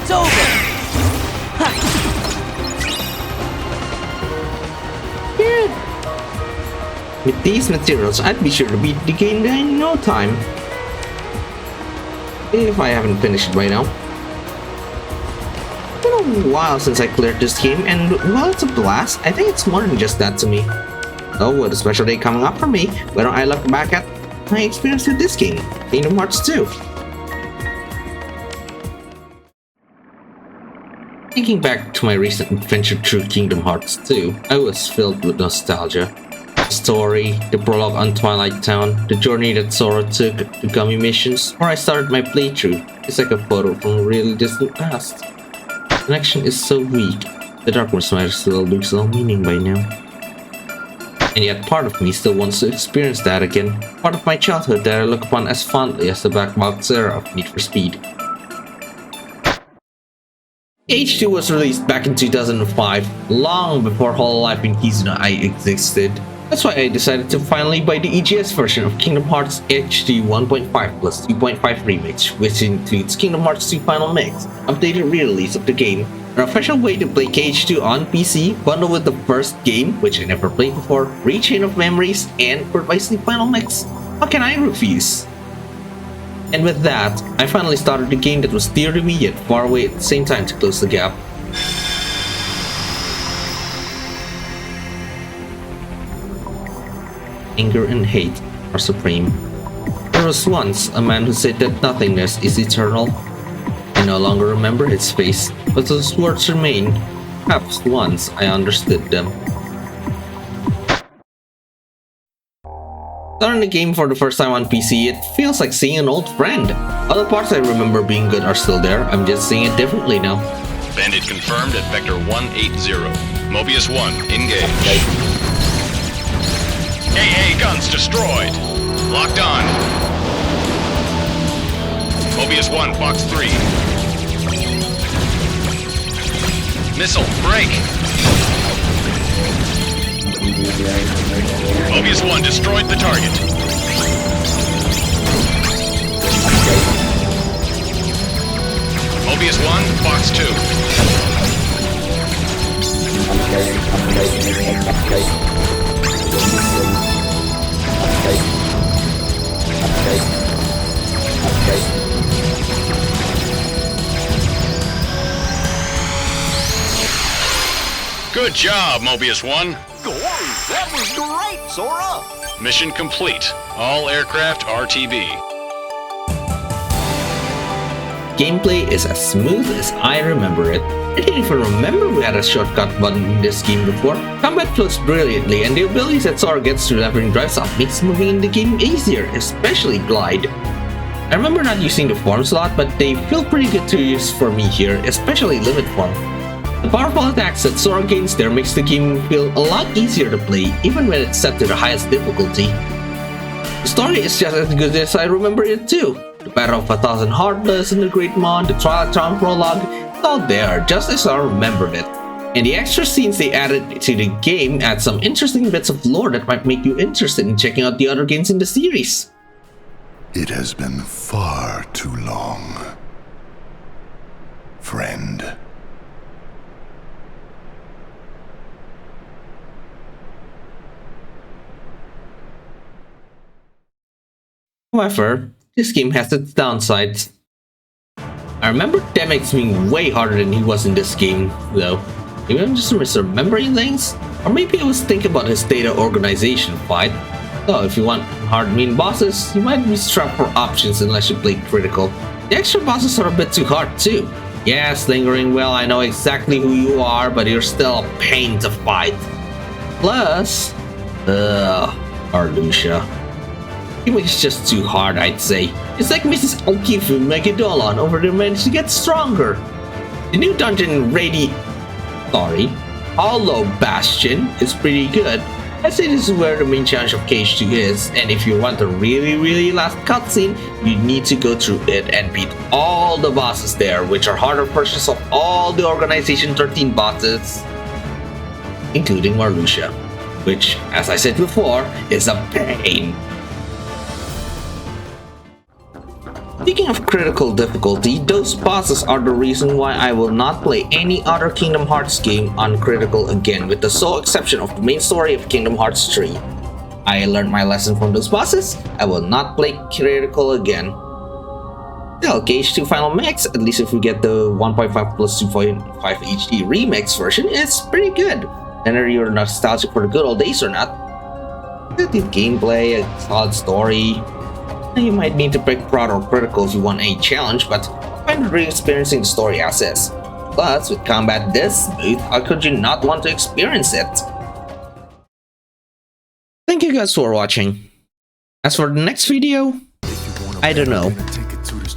is over! With these materials, I'd be sure to beat the game in no time. If I haven't finished it by now. It's been a while since I cleared this game, and while it's a blast, I think it's more than just that to me. Oh, what a special day coming up for me when I look back at my experience with this game, Kingdom Hearts 2. Thinking back to my recent adventure through Kingdom Hearts 2, I was filled with nostalgia. The story, the prologue on Twilight Town, the journey that Sora took, the gummy missions, where I started my playthrough, is like a photo from a really distant past. The connection is so weak, the darkness might still lose all meaning by now. And yet part of me still wants to experience that again, part of my childhood that I look upon as fondly as the black box era of Need for Speed. H2 was released back in 2005, long before Hololive in Kizuna existed. That's why I decided to finally buy the EGS version of Kingdom Hearts HD 1.5 plus 2.5 Remix, which includes Kingdom Hearts 2 Final Mix, updated re-release of the game, an official way to play KH2 on PC, bundled with the first game, which I never played before, Rechain of Memories, and Precisely Final Mix. How can I refuse? And with that, I finally started the game that was dear to me yet far away at the same time to close the gap. Anger and hate are supreme. There was once a man who said that nothingness is eternal. I no longer remember his face, but those words remain. Perhaps once I understood them. Starting the game for the first time on PC, it feels like seeing an old friend. Other parts I remember being good are still there, I'm just seeing it differently now. Bandit confirmed at Vector 180. Mobius 1, engage. AA guns destroyed. Locked on. Mobius 1, box 3. Missile, break. Mobius 1 destroyed the target. Mobius 1, box 2. Good job, Mobius 1. That was great, Sora! Mission complete. All aircraft RTB. Gameplay is as smooth as I remember it. I didn't even remember we had a shortcut button in this game before. Combat flows brilliantly, and the abilities that Sora gets through levering drives up makes moving in the game easier, especially Glide. I remember not using the forms a lot, but they feel pretty good to use for me here, especially Limit Form. The powerful attacks that Sora gains there makes the game feel a lot easier to play, even when it's set to the highest difficulty. The story is just as good as I remember it too. The Battle of 1,000 Heartless and the Great Mon, the Twilight Town prologue, it's all there, just as I remembered it. And the extra scenes they added to the game add some interesting bits of lore that might make you interested in checking out the other games in the series. It has been far too long, friend. However, this game has its downsides. I remember Demyx being way harder than he was in this game, though. Maybe I'm just misremembering things? Or maybe I was thinking about his data organization fight. So if you want hard mean bosses, you might be strapped for options unless you play critical. The extra bosses are a bit too hard too. Yes, Lingering Well, I know exactly who you are, but you're still a pain to fight. Plus, Arlucia. It's just too hard, I'd say. It's like Mrs. O'Keefe and Megadolon over there managed to get stronger. The new dungeon in Hollow Bastion is pretty good. I'd say this is where the main challenge of KH2 is, and if you want a really last cutscene, you need to go through it and beat all the bosses there, which are harder versions of all the Organization 13 bosses, including Marluxia, which, as I said before, is a pain. Speaking of critical difficulty, those bosses are the reason why I will not play any other Kingdom Hearts game on critical again, with the sole exception of the main story of Kingdom Hearts 3. I learned my lesson from those bosses. I will not play critical again. Still, KH2 Final Mix, at least if we get the 1.5 plus 2.5 HD remix version, it's pretty good. Whether you're nostalgic for the good old days or not, good gameplay, a solid story. You might need to pick Proud or Critical if you want a challenge, but I find re-experiencing the story as is. Plus, with combat this smooth, how could you not want to experience it? Thank you guys for watching. As for the next video, I don't know.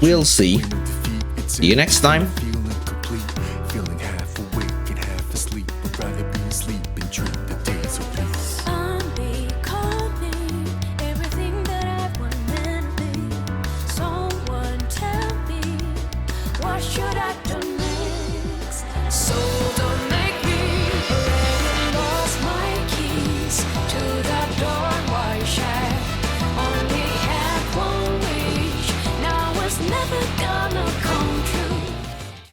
We'll see. See you next time.